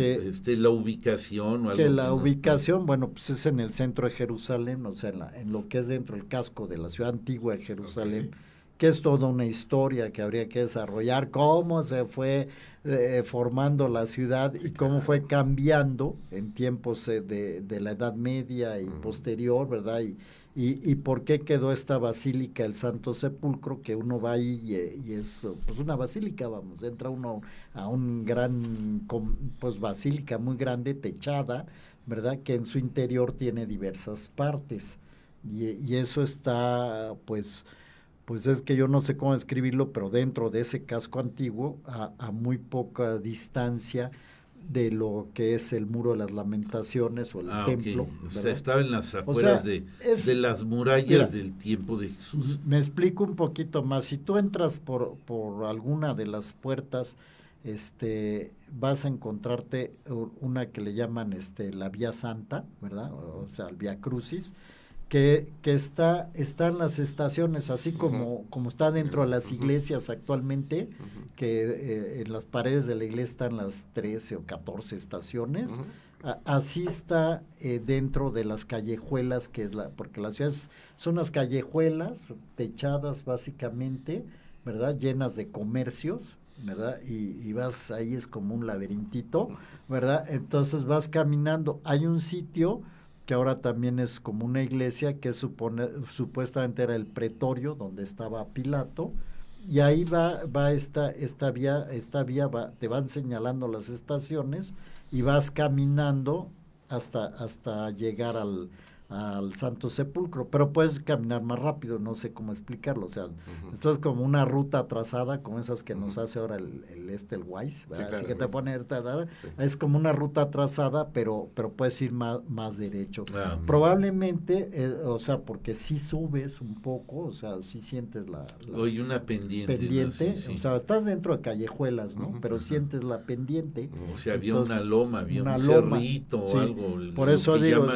la ubicación o algo. Que la ubicación, bueno, pues es en el centro de Jerusalén, o sea, en lo que es dentro del casco de la ciudad antigua de Jerusalén, que es toda una historia que habría que desarrollar, cómo se fue formando la ciudad y cómo fue cambiando en tiempos de la Edad Media y posterior, ¿verdad? Y por qué quedó esta basílica, el Santo Sepulcro, que uno va ahí y es pues una basílica, vamos, entra uno a un gran, pues basílica muy grande, techada, ¿verdad? Que en su interior tiene diversas partes. Y eso está, pues es que yo no sé cómo describirlo, pero dentro de ese casco antiguo, a muy poca distancia de lo que es el Muro de las Lamentaciones o el templo. O sea, estaba en las afueras de las murallas, mira, del tiempo de Jesús. Me explico un poquito más. Si tú entras por alguna de las puertas, vas a encontrarte una que le llaman la Vía Santa, ¿verdad? O sea, el Vía Crucis, que están las estaciones, así como está dentro de las iglesias actualmente, que en las paredes de la iglesia están las 13 o 14 estaciones, así está dentro de las callejuelas, porque las ciudades son unas callejuelas techadas básicamente, ¿verdad? Llenas de comercios, ¿verdad? Y vas, ahí es como un laberintito, ¿verdad? Entonces vas caminando, hay un sitio que ahora también es como una iglesia, que supuestamente era el pretorio donde estaba Pilato, y ahí va esta vía te van señalando las estaciones y vas caminando hasta llegar al Santo Sepulcro, pero puedes caminar más rápido, no sé cómo explicarlo, o sea, esto es como una ruta trazada, como esas que nos hace ahora el Waze, ¿verdad? Sí, claro, así que te pone es como una ruta trazada, pero puedes ir más derecho. Probablemente, o sea, porque si subes un poco, o sea, si sientes Oye, una pendiente, ¿no? Sí. O sea, estás dentro de callejuelas, ¿no? Pero sientes la pendiente. O sea, había una loma, había un cerrito o algo. Por eso digo,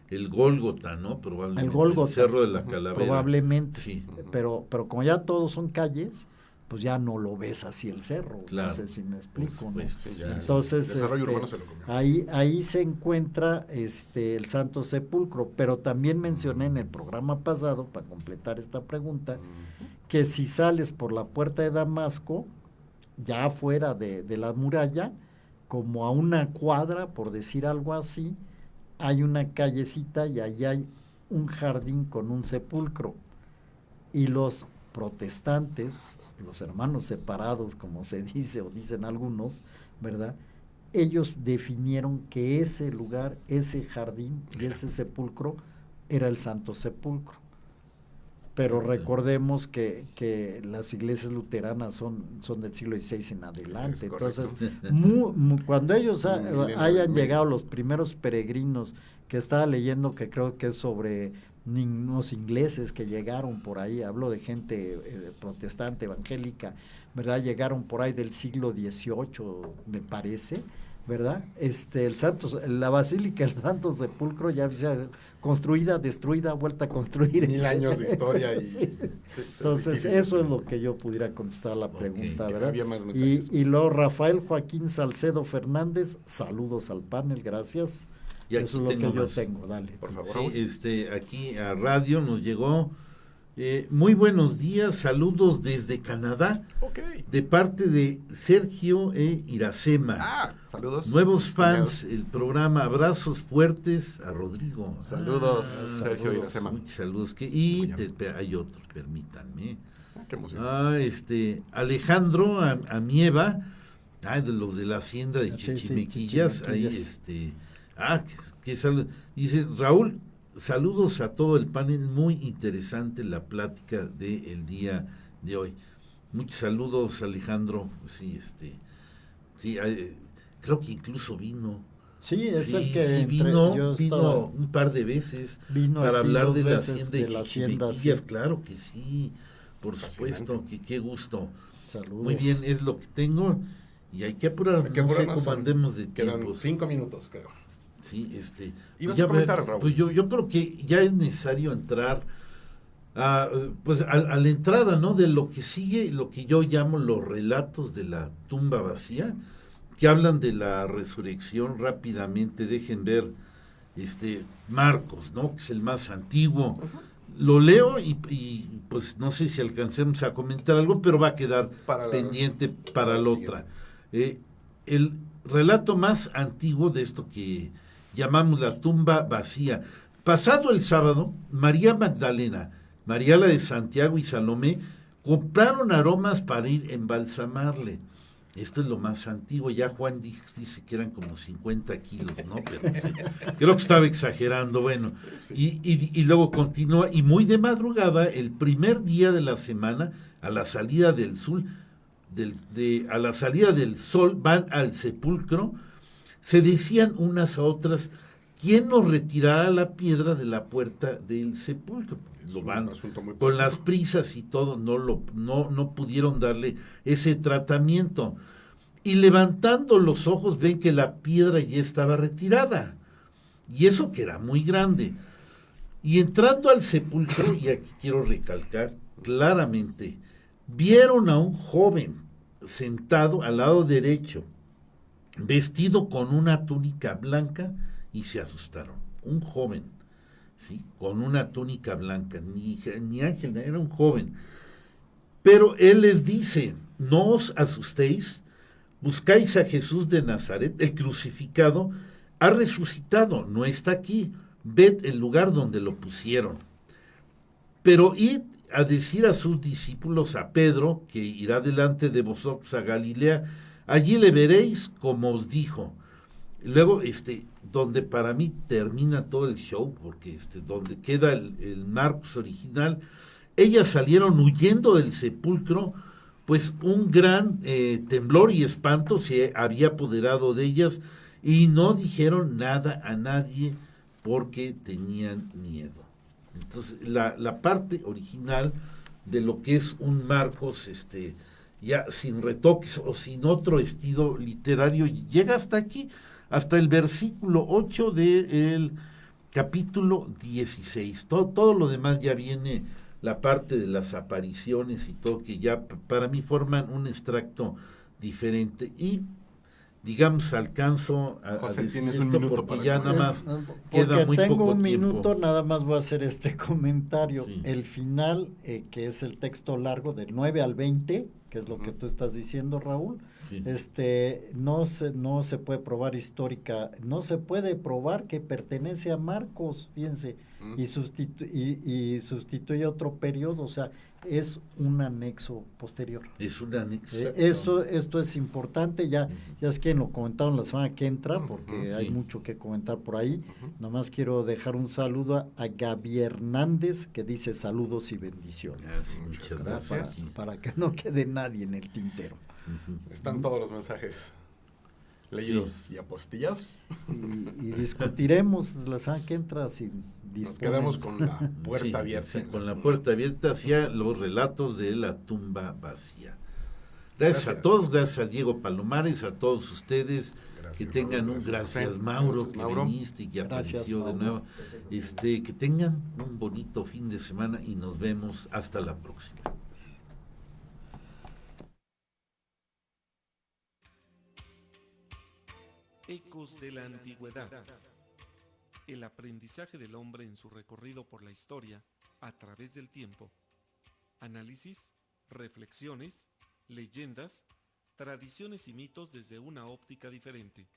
el Gólgota, ¿no? Probablemente. El Gólgota. El Cerro de la Calavera. Probablemente. Sí. Pero como ya todos son calles, pues ya no lo ves así el cerro. Claro. No sé si me explico, ¿no? Ya, entonces, desarrollo urbano se lo comió. ahí se encuentra el Santo Sepulcro, pero también mencioné en el programa pasado, para completar esta pregunta, que si sales por la puerta de Damasco, ya afuera de la muralla, como a una cuadra, por decir algo así, hay una callecita y allá hay un jardín con un sepulcro. Y los protestantes, los hermanos separados, como se dice o dicen algunos, ¿verdad? Ellos definieron que ese lugar, ese jardín y ese sepulcro era el Santo Sepulcro. Pero recordemos que las iglesias luteranas son del siglo XVI en adelante. Entonces, cuando ellos hayan llegado los primeros peregrinos, que estaba leyendo, que creo que es sobre unos ingleses que llegaron por ahí, hablo de gente protestante, evangélica, ¿verdad? Llegaron por ahí del siglo XVIII, me parece, ¿verdad? La basílica del Santo Sepulcro ya había construida, destruida, vuelta a construir. 1000 años de historia. Sí. Entonces, eso es lo que yo pudiera contestar la pregunta, ¿verdad? Había más mensajes. Y luego Rafael Joaquín Salcedo Fernández, saludos al panel, gracias. Y aquí eso es lo que yo tengo, dale. Por favor. Sí, aquí a radio nos llegó, muy buenos días, saludos desde Canadá, de parte de Sergio Iracema. Saludos. Nuevos fans, el programa, abrazos fuertes a Rodrigo. Saludos, Sergio Iracema. Muchos saludos. Hay otro, permítanme. Qué emoción. Alejandro Amieva, de los de la hacienda de Chichimequillas, ahí que dice Raúl, saludos a todo el panel, muy interesante la plática del día de hoy. Muchos saludos, Alejandro. Creo que incluso vino. Sí, es el que vino un par de veces para hablar de la hacienda de Chichimequillas. Claro que sí, por supuesto, qué gusto. Saludos. Muy bien, es lo que tengo y hay que apurar, no sé cómo andemos de tiempo. Quedan 5 minutos, creo. Sí, ¿Ibas a comentar, Raúl? Pues yo creo que ya es necesario entrar a la entrada, ¿no? De lo que sigue, lo que yo llamo los relatos de la tumba vacía, que hablan de la resurrección. Rápidamente dejen ver Marcos, ¿no? Que es el más antiguo. lo leo pues no sé si alcancemos a comentar algo, pero va a quedar pendiente para la otra. El relato más antiguo de esto que llamamos la tumba vacía. Pasado el sábado, María Magdalena, María la de Santiago y Salomé compraron aromas para ir a embalsamarle. Esto es lo más antiguo. Ya Juan dice que eran como 50 kilos, ¿no? Pero creo que estaba exagerando. Bueno, y luego continúa, y muy de madrugada, el primer día de la semana, a la salida del sol, a la salida del sol, van al sepulcro. Se decían unas a otras: ¿quién nos retirará la piedra de la puerta del sepulcro? Lo van con las prisas y todo, no pudieron darle ese tratamiento. Y levantando los ojos ven que la piedra ya estaba retirada. Y eso que era muy grande. Y entrando al sepulcro, y aquí quiero recalcar claramente, vieron a un joven sentado al lado derecho, vestido con una túnica blanca, y se asustaron. Un joven, ¿sí?, con una túnica blanca, ni ángel, era un joven. Pero él les dice: no os asustéis, buscáis a Jesús de Nazaret, el crucificado, ha resucitado, no está aquí, ved el lugar donde lo pusieron. Pero id a decir a sus discípulos, a Pedro, que irá delante de vosotros a Galilea, allí le veréis como os dijo. Luego, donde para mí termina todo el show, porque donde queda el Marcos original, ellas salieron huyendo del sepulcro, pues un gran temblor y espanto se había apoderado de ellas, y no dijeron nada a nadie porque tenían miedo. Entonces, la parte original de lo que es un Marcos, ya sin retoques o sin otro estilo literario, llega hasta aquí, hasta el versículo 8 del capítulo 16. Todo lo demás ya viene la parte de las apariciones y todo, que ya para mí forman un extracto diferente. Y digamos, alcanzo a decir esto porque ya nada más queda muy poco tiempo. Tengo un minuto, nada más voy a hacer este comentario. Sí. El final, que es el texto largo del 9 al 20, que es lo que tú estás diciendo, Raúl, sí. No se puede probar no se puede probar que pertenece a Marcos, fíjense, y sustituye otro periodo, o sea, es un anexo posterior. Es un anexo. Esto es importante, ya es que lo comentaron la semana que entra, porque hay mucho que comentar por ahí. Nomás quiero dejar un saludo a Gaby Hernández, que dice saludos y bendiciones. Muchas gracias. Para que no quede nadie en el tintero. Están todos los mensajes leídos y apostillados. Y discutiremos la semana que entra si nos quedamos con la puerta abierta. Sí, con la puerta abierta hacia los relatos de la tumba vacía. Gracias a todos, gracias a Diego Palomares, a todos ustedes. Gracias, que tengan gracias Mauro, que viniste y que apareció de nuevo. Que tengan un bonito fin de semana y nos vemos hasta la próxima. Ecos de la antigüedad. El aprendizaje del hombre en su recorrido por la historia a través del tiempo. Análisis, reflexiones, leyendas, tradiciones y mitos desde una óptica diferente.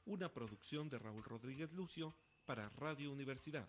Una producción de Raúl Rodríguez Lucio para Radio Universidad.